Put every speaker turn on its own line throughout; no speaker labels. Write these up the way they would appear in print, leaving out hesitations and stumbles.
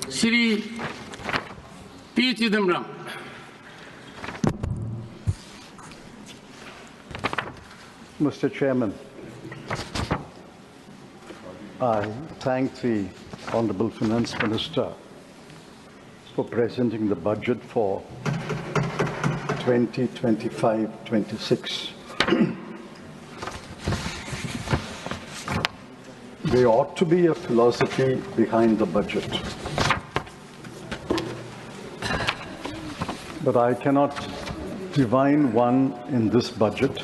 Shri p.chidambaram.
Mr. Chairman, I thank the Honorable Finance Minister for presenting the budget for 2025-26. There ought to be a philosophy behind the budget, but I cannot divine one in this budget.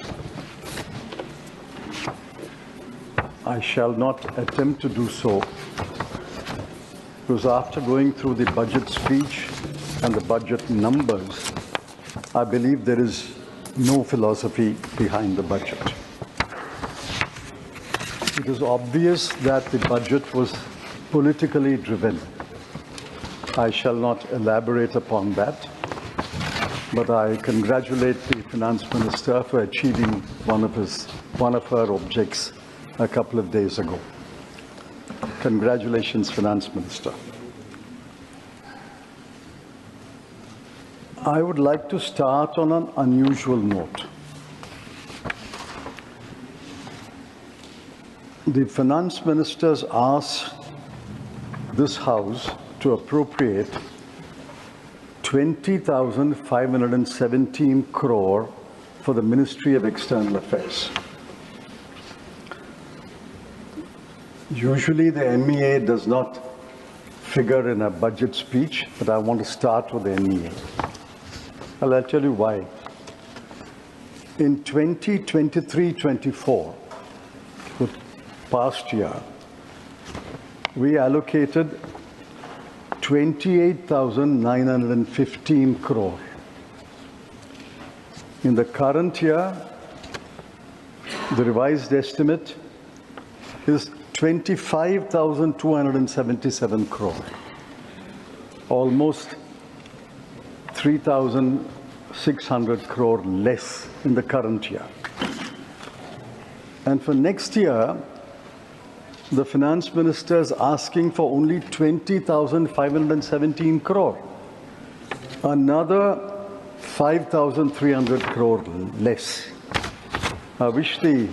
I shall not attempt to do so, because after going through the budget speech and the budget numbers, I believe there is no philosophy behind the budget. It is obvious that the budget was politically driven. I shall not elaborate upon that, but I congratulate the Finance Minister for achieving one of her objects a couple of days ago. Congratulations, Finance Minister. I would like to start on an unusual note. The Finance Minister's asked this House to appropriate 20,517 crore for the Ministry of External Affairs. Usually the MEA does not figure in a budget speech, but I want to start with the MEA. Well, I'll tell you why. In 2023-24, the past year, we allocated 28,915 crore. In the current year, the revised estimate is 25,277 crore, almost 3,600 crore less in the current year. And for next year, the Finance Minister is asking for only 20,517 crore, another 5,300 crore less. I wish the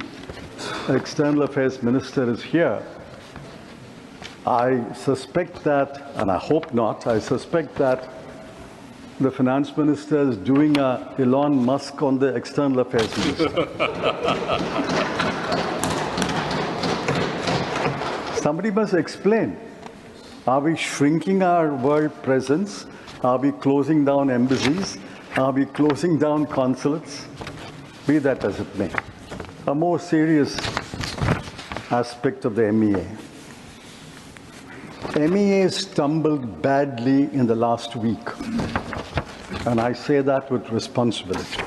External Affairs Minister is here. I suspect that, and I hope not, I suspect that the Finance Minister is doing a Elon Musk on the External Affairs Minister. Somebody must explain. Are we shrinking our world presence? Are we closing down embassies? Are we closing down consulates? Be that as it may. A more serious aspect of the MEA. MEA stumbled badly in the last week, and I say that with responsibility.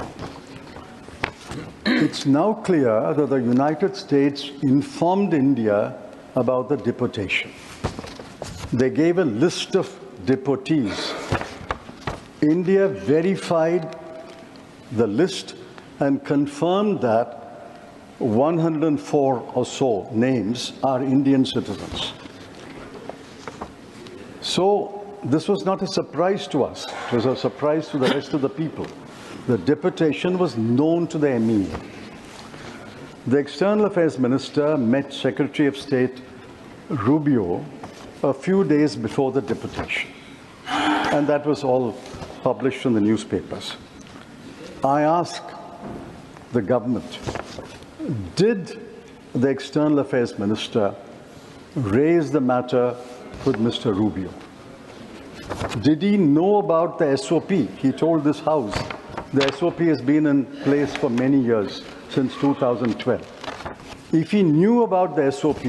It's now clear that the United States informed India about the deportation. They gave a list of deportees. India verified the list and confirmed that 104 or so names are Indian citizens. So this was not a surprise to us. It was a surprise to the rest of the people. The deportation was known to the MEA. The External Affairs Minister met Secretary of State Rubio a few days before the deportation, and that was all published in the newspapers. I asked the government, did the External Affairs Minister raise the matter with Mr. Rubio? Did he know about the SOP? He told this House the SOP has been in place for many years, since 2012. If he knew about the SOP,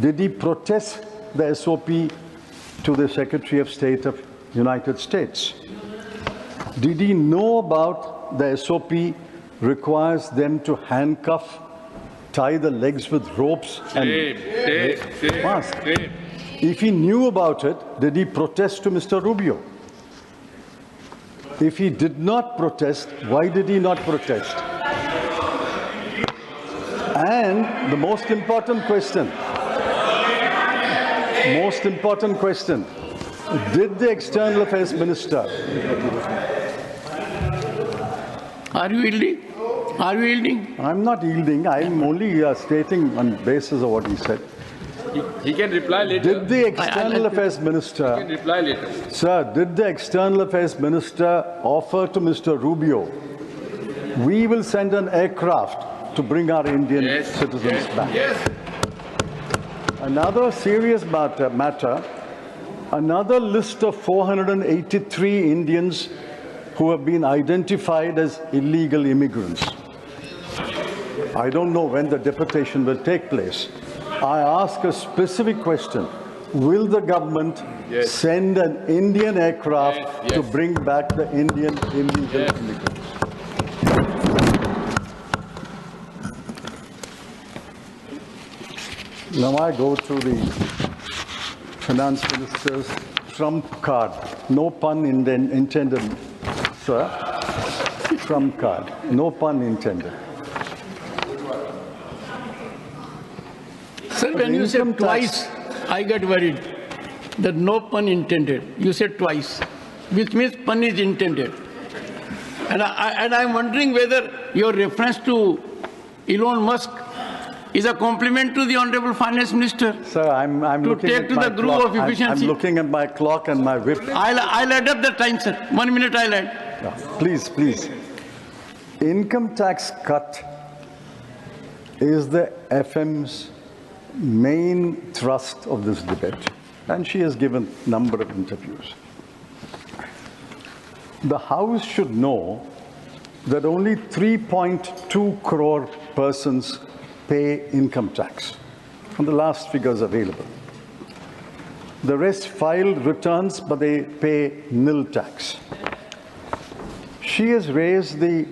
did he protest the SOP to the Secretary of State of the United States? Did he know about the SOP requires them to handcuff, tie the legs with ropes and mask? If he knew about it, did he protest to Mr. Rubio? If he did not protest, why did he not protest? And the most important question, Did the External Affairs Minister?
Are you yielding? Are you yielding?
I'm not yielding. I'm only stating on basis of what he said.
He can reply later.
Did the External Affairs Minister?
He can reply later.
Sir, did the External Affairs Minister offer to Mr. Rubio, we will send an aircraft to bring our Indian citizens back?
Yes.
Another serious matter, another list of 483 Indians who have been identified as illegal immigrants. I don't know when the deportation will take place. I ask a specific question. Will the government send an Indian aircraft to bring back the Indian illegal immigrants? Now I go to the Finance Minister's trump card. No pun intended, sir. Trump card. No pun intended.
Sir, when you said twice, I got worried that no pun intended. You said twice, which means pun is intended. And I'm wondering whether your reference to Elon Musk is a compliment to the Honorable Finance Minister.
Sir, I'm looking at my
the groove
clock.
of efficiency.
I'm looking at my clock and my whip.
I'll add up the time, sir. 1 minute I'll add.
Yeah, please, please. Income tax cut is the FM's main thrust of this debate, and she has given a number of interviews. The House should know that only 3.2 crore persons pay income tax, from the last figures available. The rest file returns, but they pay nil tax. She has raised the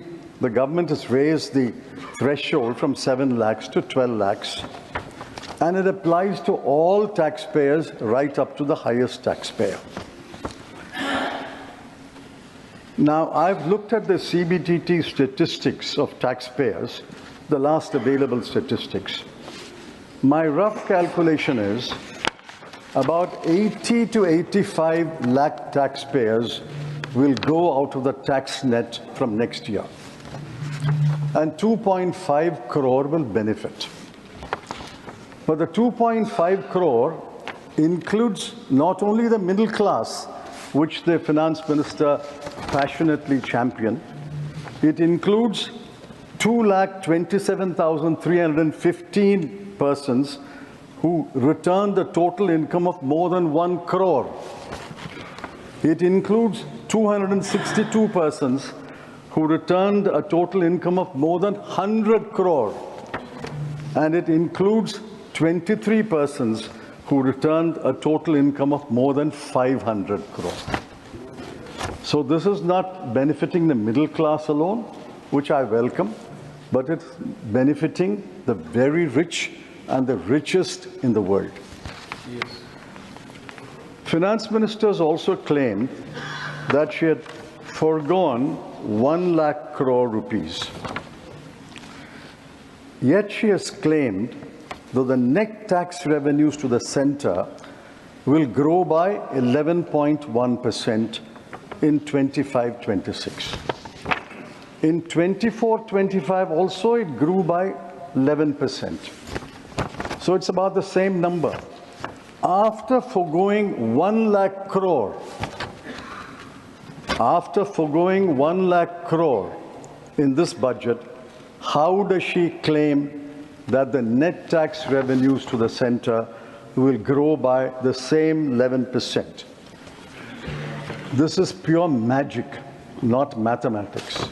government has raised the threshold from 7 lakhs to 12 lakhs, and it applies to all taxpayers right up to the highest taxpayer. Now, I've looked at the CBTT statistics of taxpayers, the last available statistics. My rough calculation is about 80 to 85 lakh taxpayers will go out of the tax net from next year, and 2.5 crore will benefit. But the 2.5 crore includes not only the middle class, which the Finance Minister passionately championed, it includes 2,27,315 persons who returned a total income of more than 1 crore. It includes 262 persons who returned a total income of more than 100 crore. And it includes 23 persons who returned a total income of more than 500 crore. So this is not benefiting the middle class alone, which I welcome, but it's benefiting the very rich and the richest in the world. Yes. Finance ministers also claimed that she had foregone 1 lakh crore rupees. Yet she has claimed that the net tax revenues to the center will grow by 11.1% in 25-26. In 24-25 also it grew by 11%. So it's about the same number. After foregoing 1 lakh crore, in this budget, how does she claim that the net tax revenues to the center will grow by the same 11%? This is pure magic, not mathematics.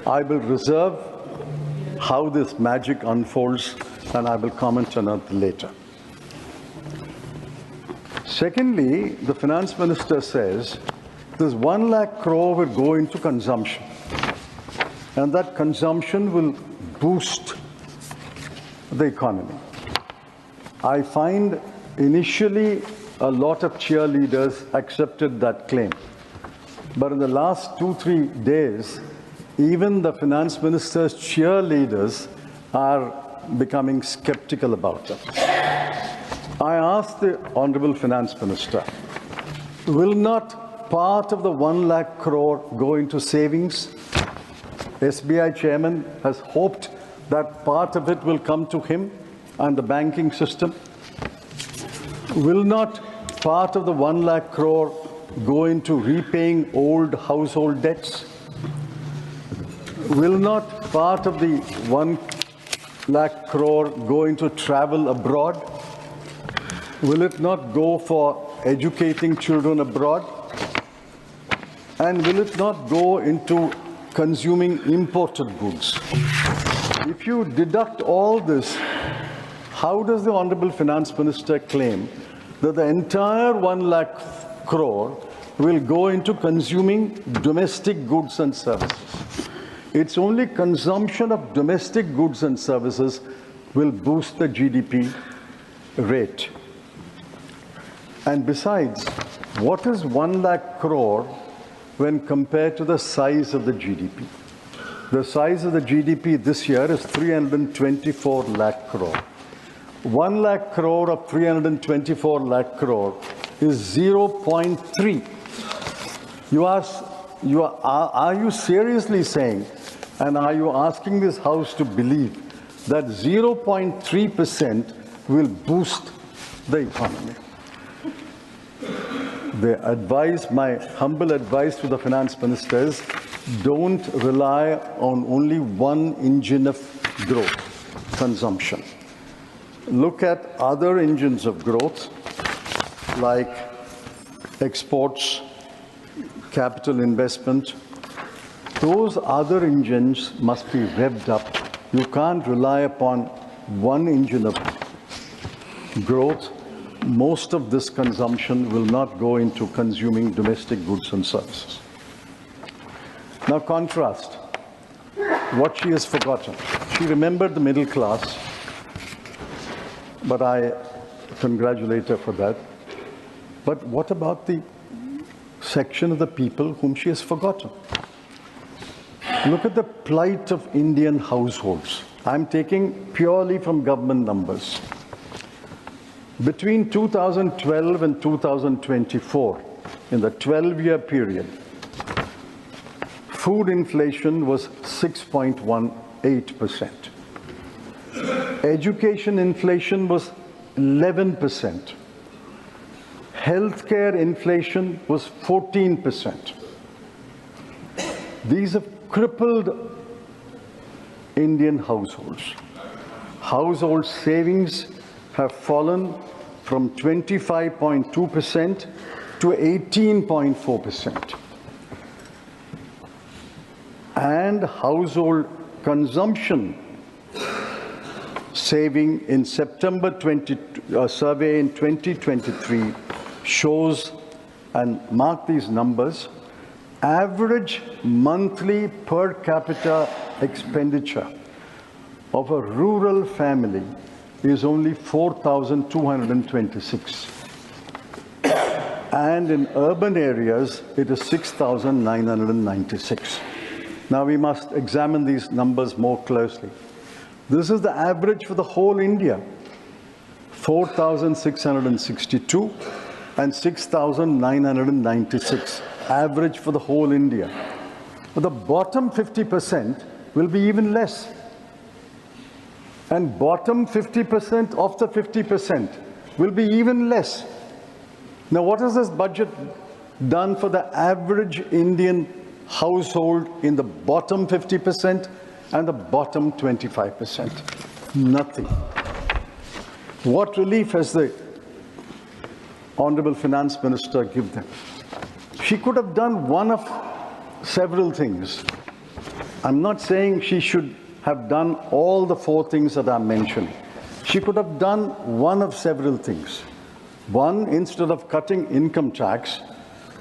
I will reserve how this magic unfolds, and I will comment on it later. Secondly, the finance minister says this 1 lakh crore will go into consumption, and that consumption will boost the economy. I find initially a lot of cheerleaders accepted that claim. But in the last 2-3 days, even the finance minister's cheerleaders are becoming skeptical about it. I asked the Honorable Finance Minister, Will not part of the 1 lakh crore go into savings? SBI chairman has hoped that part of it will come to him and the banking system. Will not part of the 1 lakh crore go into repaying old household debts? Will not part of the 1 lakh crore go into travel abroad? Will it not go for educating children abroad? And will it not go into consuming imported goods? If you deduct all this, how does the Honorable Finance Minister claim that the entire 1 lakh crore will go into consuming domestic goods and services? It's only consumption of domestic goods and services will boost the GDP rate. And besides, what is 1 lakh crore when compared to the size of the GDP? The size of the GDP this year is 324 lakh crore. 1 lakh crore of 324 lakh crore is 0.3. Are you seriously saying, and are you asking this House to believe that 0.3% will boost the economy? My humble advice to the Finance Minister is, don't rely on only one engine of growth, consumption. Look at other engines of growth like exports, capital investment. Those other engines must be revved up. You can't rely upon one engine of growth. Most of this consumption will not go into consuming domestic goods and services. Now contrast what she has forgotten. She remembered the middle class, but I congratulate her for that. But what about the section of the people whom she has forgotten? Look at the plight of Indian households. I'm taking purely from government numbers. Between 2012 and 2024, in the 12-year period, food inflation was 6.18%. Education inflation was 11%. Healthcare inflation was 14%. These have crippled Indian households. Household savings have fallen from 25.2% to 18.4%. And household consumption saving in September survey in 2023 shows, and mark these numbers, average monthly per capita expenditure of a rural family is only 4,226. And in urban areas, it is 6,996. Now we must examine these numbers more closely. This is the average for the whole India, 4,662 and 6,996, average for the whole India. But the bottom 50% will be even less. And bottom 50% of the 50% will be even less. Now, what has this budget done for the average Indian household in the bottom 50% and the bottom 25%? Nothing. What relief has the Honorable Finance Minister given them? She could have done one of several things. I'm not saying she should have done all the 4 things that I'm mentioning. She could have done one of several things. One, instead of cutting income tax,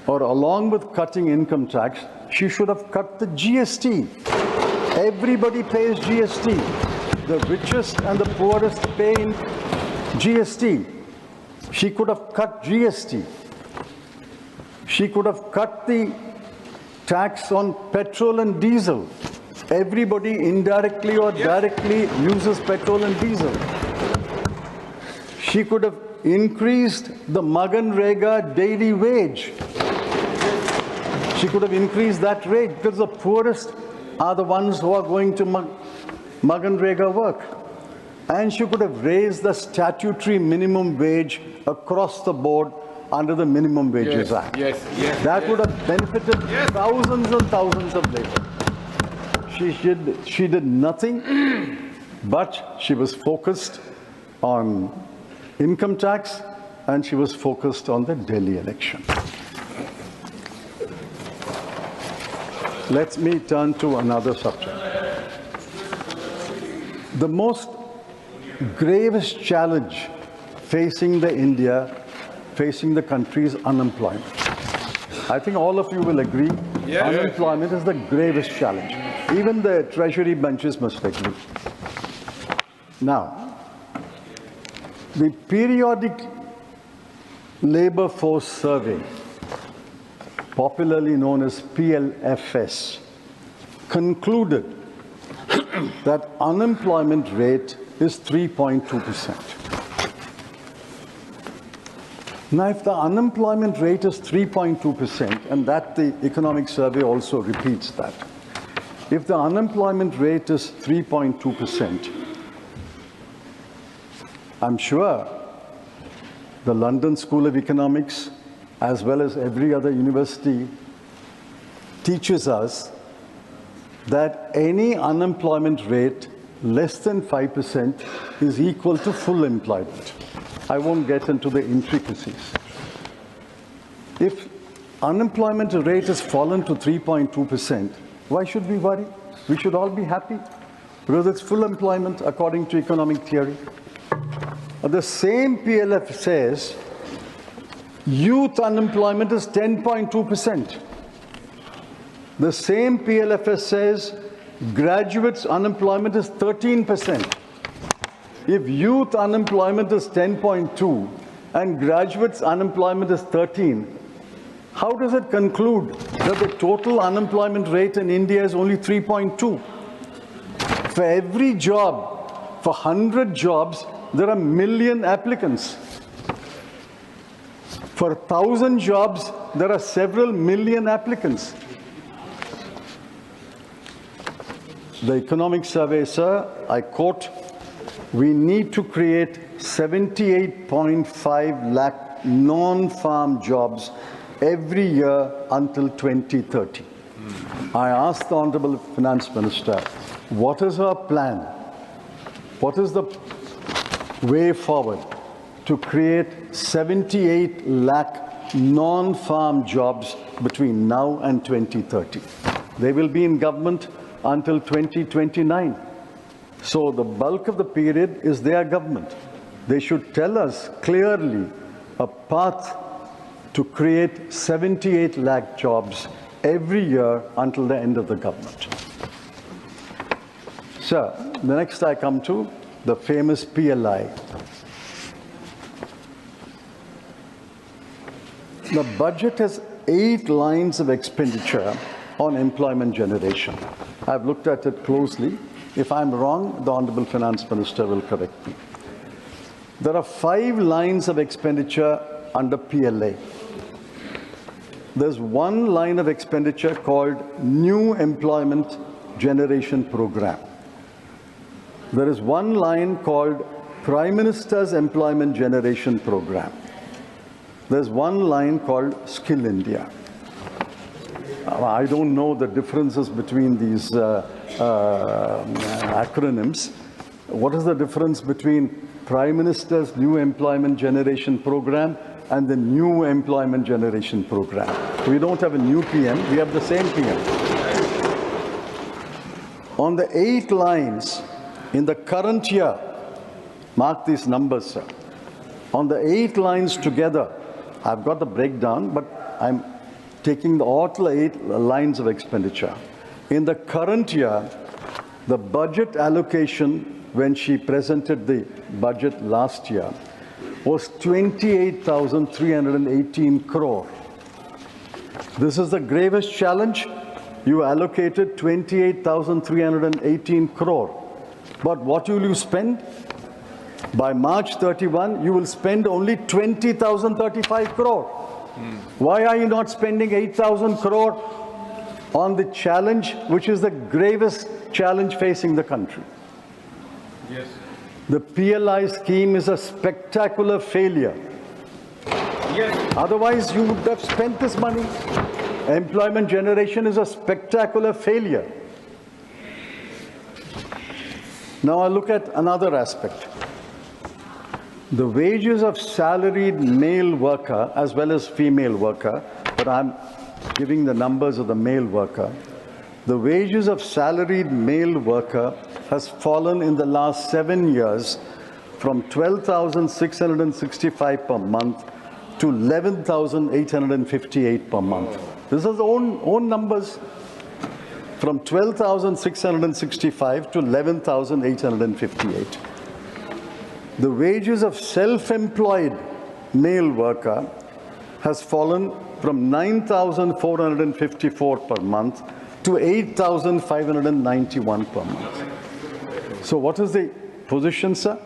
or along with cutting income tax, she should have cut the GST. Everybody pays GST. The richest and the poorest pay in GST. She could have cut GST. She could have cut the tax on petrol and diesel. Everybody indirectly or directly uses petrol and diesel. She could have increased the Maganrega daily wage. She could have increased that rate because the poorest are the ones who are going to Maganrega work. And she could have raised the statutory minimum wage across the board under the Minimum Wages Act. That would have benefited thousands and thousands of labour. She did nothing, but she was focused on income tax and she was focused on the Delhi election. Let me turn to another subject. The most gravest challenge facing the country is unemployment. I think all of you will agree, unemployment is the gravest challenge. Even the treasury benches must agree. Now, the periodic labor force survey, popularly known as PLFS, concluded that unemployment rate is 3.2%. Now, if the unemployment rate is 3.2%, and that the economic survey also repeats that, if the unemployment rate is 3.2%, I'm sure the London School of Economics, as well as every other university, teaches us that any unemployment rate less than 5% is equal to full employment. I won't get into the intricacies. If unemployment rate has fallen to 3.2%, why should we worry? We should all be happy because it's full employment according to economic theory. The same PLF says youth unemployment is 10.2%. The same PLFS says graduates unemployment is 13%. If youth unemployment is 10.2 and graduates unemployment is 13, how does it conclude that the total unemployment rate in India is only 3.2? For every job, for 100 jobs, there are 1 million applicants. For 1,000 jobs, there are several million applicants. The economic survey, sir, I quote, we need to create 78.5 lakh non-farm jobs every year until 2030. I asked the Honorable Finance Minister, what is her plan? What is the way forward to create 78 lakh non-farm jobs between now and 2030? They will be in government until 2029. So the bulk of the period is their government. They should tell us clearly a path to create 78 lakh jobs every year until the end of the government. Sir, the next I come to the famous PLI. The budget has 8 lines of expenditure on employment generation. I've looked at it closely. If I'm wrong, the Honorable Finance Minister will correct me. There are 5 lines of expenditure under PLA. There's 1 line of expenditure called New Employment Generation Program. There is 1 line called Prime Minister's Employment Generation Program. There's 1 line called Skill India. I don't know the differences between these acronyms. What is the difference between Prime Minister's New Employment Generation Program and the New Employment Generation Program? We don't have a new PM, we have the same PM. On the 8 lines in the current year, mark these numbers, sir. On the 8 lines together, I've got the breakdown, but I'm taking all the 8 lines of expenditure. In the current year, the budget allocation when she presented the budget last year was 28,318 crore. This is the gravest challenge. You allocated 28,318 crore. But what will you spend? By March 31, you will spend only 20,035 crore. Why are you not spending 8,000 crore on the challenge, which is the gravest challenge facing the country?
Yes.
The PLI scheme is a spectacular failure.
Yes.
Otherwise, you would have spent this money. Employment generation is a spectacular failure. Now I look at another aspect. The wages of salaried male worker as well as female worker, but I'm giving the numbers of the male worker. The wages of salaried male worker has fallen in the last 7 years from 12,665 per month to 11,858 per month. This is own numbers. From 12,665 to 11,858. The wages of self-employed male worker has fallen from 9,454 per month to 8,591 per month. So what is the position, sir?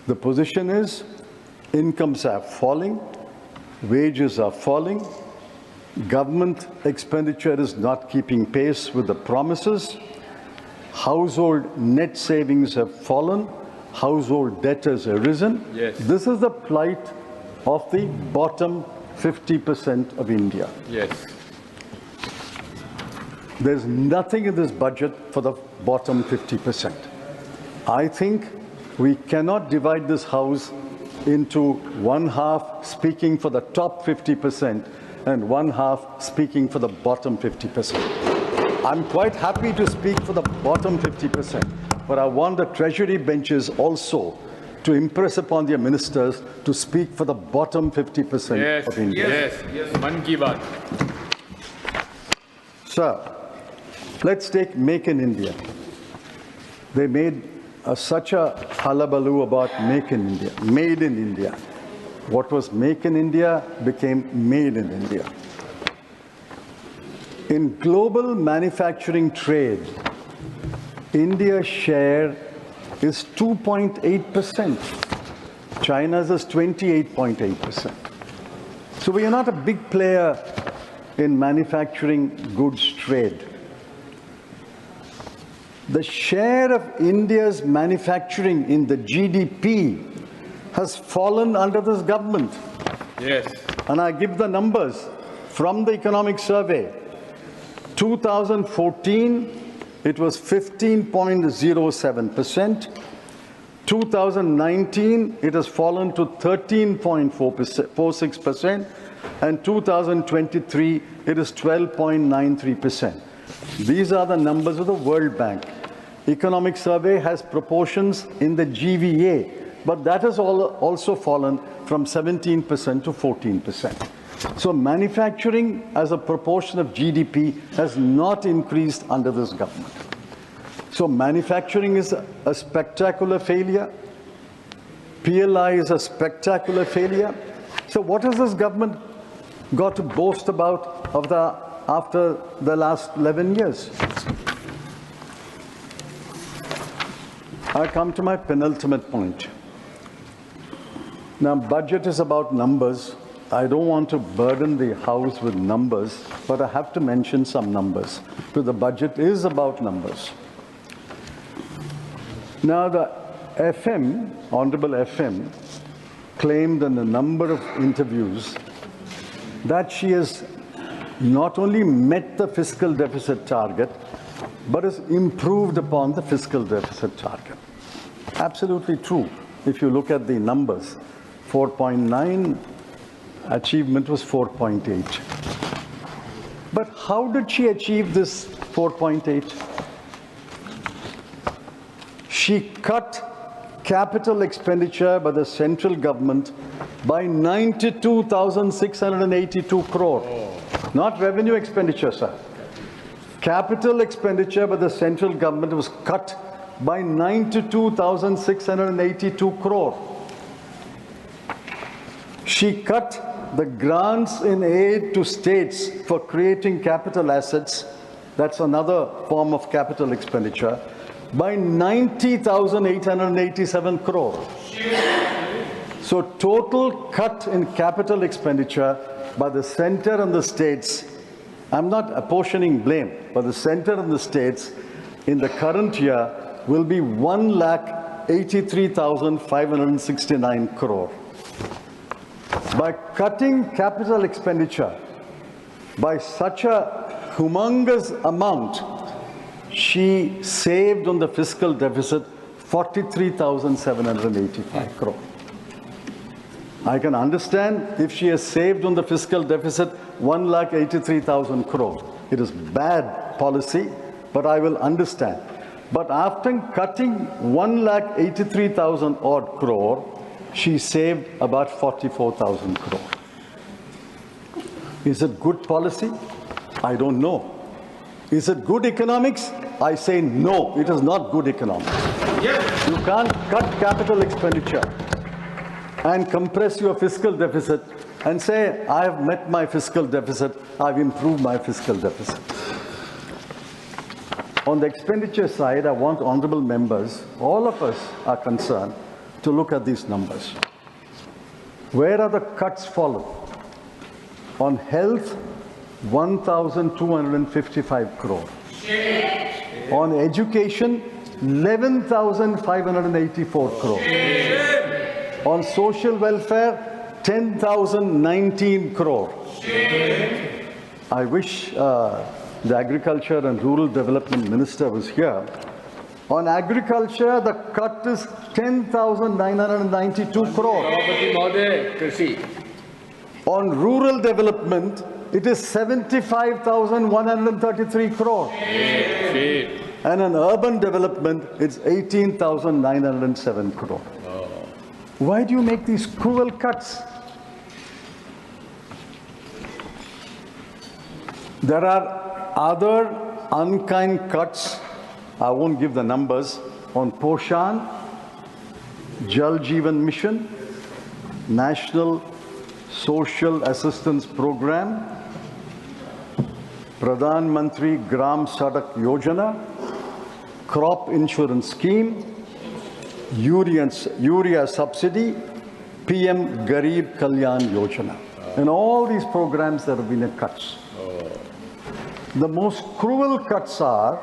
The position is incomes are falling, wages are falling, government expenditure is not keeping pace with the promises, household net savings have fallen, household debt has arisen.
Yes.
This is the plight of the bottom 50% of India.
Yes.
There's nothing in this budget for the bottom 50%. I think we cannot divide this house into one half speaking for the top 50% and one half speaking for the bottom 50%. I'm quite happy to speak for the bottom 50%, but I want the treasury benches also to impress upon their ministers to speak for the bottom 50% of India.
Yes. Man ki baat.
Sir, let's take Make in India. They made such a hullabaloo about Make in India, Made in India. What was Make in India became Made in India. In global manufacturing trade, India's share is 2.8%. China's is 28.8%. So we are not a big player in manufacturing goods trade. The share of India's manufacturing in the GDP has fallen under this government.
Yes.
And I give the numbers from the economic survey. 2014, it was 15.07%. 2019, it has fallen to 13.46%. And 2023, it is 12.93%. These are the numbers of the World Bank. Economic survey has proportions in the GVA, but that has also fallen from 17% to 14%. So manufacturing as a proportion of GDP has not increased under this government. So manufacturing is a spectacular failure. PLI is a spectacular failure. So what has this government got to boast about after the last 11 years? I come to my penultimate point. Now, budget is about numbers. I don't want to burden the House with numbers, but I have to mention some numbers, because the budget is about numbers. Now, the FM, Honorable FM, claimed in a number of interviews that she has not only met the fiscal deficit target, but has improved upon the fiscal deficit target. Absolutely true. If you look at the numbers, 4.9, achievement was 4.8. But how did she achieve this 4.8? She cut capital expenditure by the central government by 92,682 crore. Not revenue expenditure, sir. Capital expenditure by the central government was cut by 92,682 crore. She cut the grants in aid to states for creating capital assets, that's another form of capital expenditure, by 90,887 crore. So total cut in capital expenditure by the center and the states, I'm not apportioning blame, but the center and the states in the current year will be 1,83,569 crore. By cutting capital expenditure by such a humongous amount, she saved on the fiscal deficit 43,785 crore. I can understand if she has saved on the fiscal deficit 1,83,000 crore. It is bad policy, but I will understand. But after cutting 1,83,000 odd crore, she saved about 44,000 crore. Is it good policy? I don't know. Is it good economics? I say no, it is not good economics. Yes. You can't cut capital expenditure and compress your fiscal deficit and say, I have met my fiscal deficit, I've improved my fiscal deficit. On the expenditure side, I want honorable members, all of us are concerned, to look at these numbers. Where are the cuts followed? On health, 1,255 crore. On education, 11,584 crore. On social welfare, 10,019 crore. I wish the Agriculture and Rural Development Minister was here. On agriculture, the cut is 10,992 crore. On rural development, it is 75,133 crore. And on urban development, it's 18,907 crore. Why do you make these cruel cuts? There are other unkind cuts. I won't give the numbers. On Poshan, Jal Jeevan Mission, National Social Assistance Program, Pradhan Mantri Gram Sadak Yojana, Crop Insurance Scheme, Urea Subsidy, PM Garib Kalyan Yojana. In all these programs, there have been cuts. The most cruel cuts are,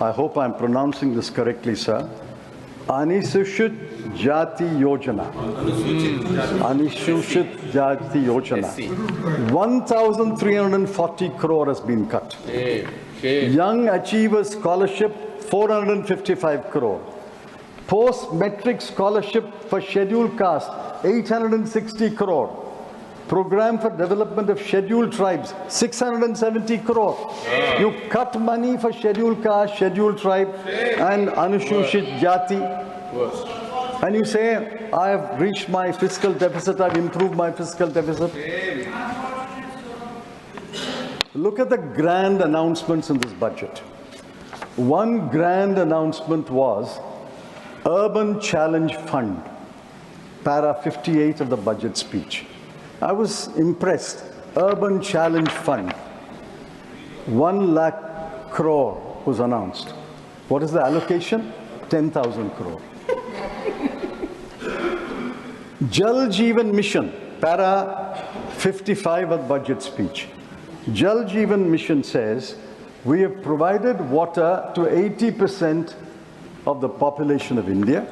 I hope I'm pronouncing this correctly, sir, Anusuchit Jati Yojana. Anusuchit Jati Yojana. 1,340 crore has been cut. Young Achievers Scholarship, 455 crore. Post-Metric Scholarship for Scheduled Caste, 860 crore. Program for Development of Scheduled Tribes, 670 crore. You cut money for Scheduled Caste, Scheduled Tribe, and Anusuchit Jati. And you say, I have reached my fiscal deficit, I've improved my fiscal deficit. Look at the grand announcements in this budget. One grand announcement was Urban Challenge Fund, para 58 of the budget speech. I was impressed. Urban Challenge Fund, 1 lakh crore was announced. What is the allocation? 10,000 crore. Jal Jeevan Mission, para 55 of the budget speech. Jal Jeevan Mission says, we have provided water to 80% of the population of India,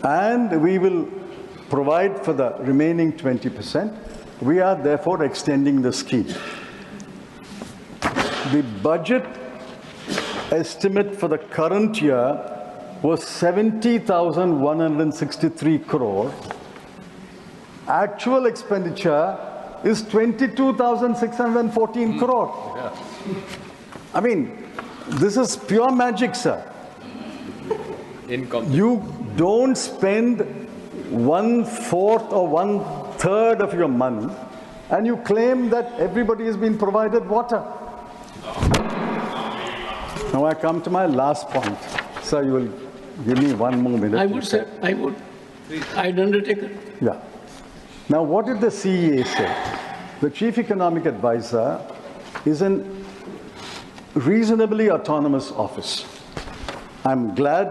and we will provide for the remaining 20%. We are therefore extending the scheme. The budget estimate for the current year was 70,163 crore. Actual expenditure is 22,614 crore. I mean, this is pure magic, sir. You don't spend 1/4 or 1/3 of your money, and you claim that everybody has been provided water. Now I come to my last point. Sir, you will give me 1 more minute.
I would, sir, I would. I'd undertake it.
Yeah. Now, what did the CEA say? The Chief Economic Advisor is an reasonably autonomous office. I'm glad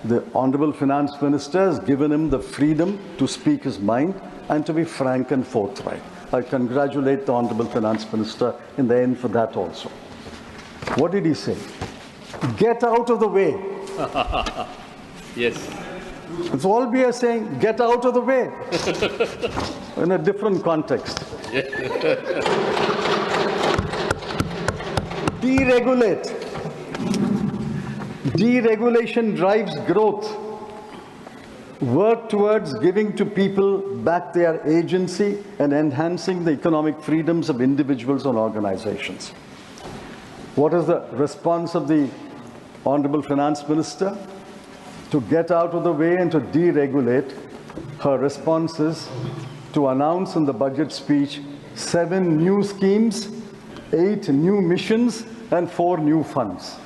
the Honorable Finance Minister has given him the freedom to speak his mind and to be frank and forthright. I congratulate the Honorable Finance Minister in the end for that also. What did he say? Get out of the way.
Yes.
It's all we are saying, get out of the way. In a different context. Deregulate. Deregulation drives growth. Work towards giving to people back their agency and enhancing the economic freedoms of individuals and organizations. What is the response of the Honorable Finance Minister? To get out of the way and to deregulate, her response is to announce in the budget speech 7 new schemes, 8 new missions, and 4 new funds.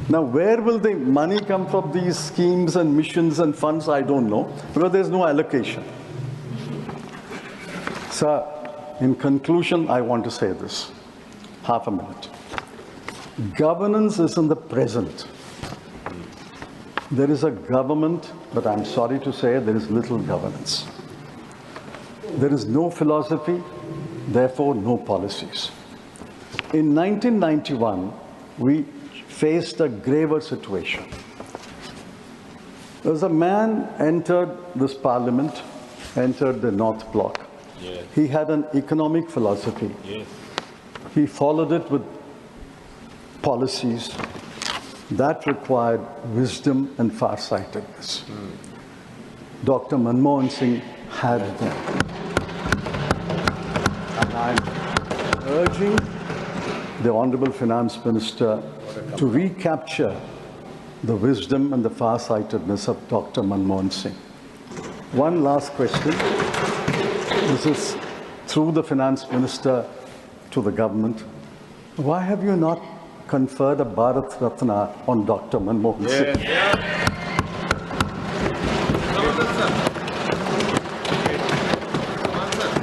Now, where will the money come from these schemes and missions and funds? I don't know, because there's no allocation. Sir, in conclusion, I want to say this. Half a minute. Governance is in the present. There is a government, but I'm sorry to say there is little governance. There is no philosophy, therefore no policies. In 1991, we faced a graver situation. There was a man entered this parliament, entered the North Block.
Yes.
He had an economic philosophy.
Yes.
He followed it with policies that required wisdom and farsightedness. Dr. Manmohan Singh had them. And I'm urging the Honorable Finance Minister to recapture the wisdom and the farsightedness of Dr. Manmohan Singh. One last question. This is through the Finance Minister to the government. Why have you not conferred a Bharat Ratna on Dr. Manmohan Singh?
Yes.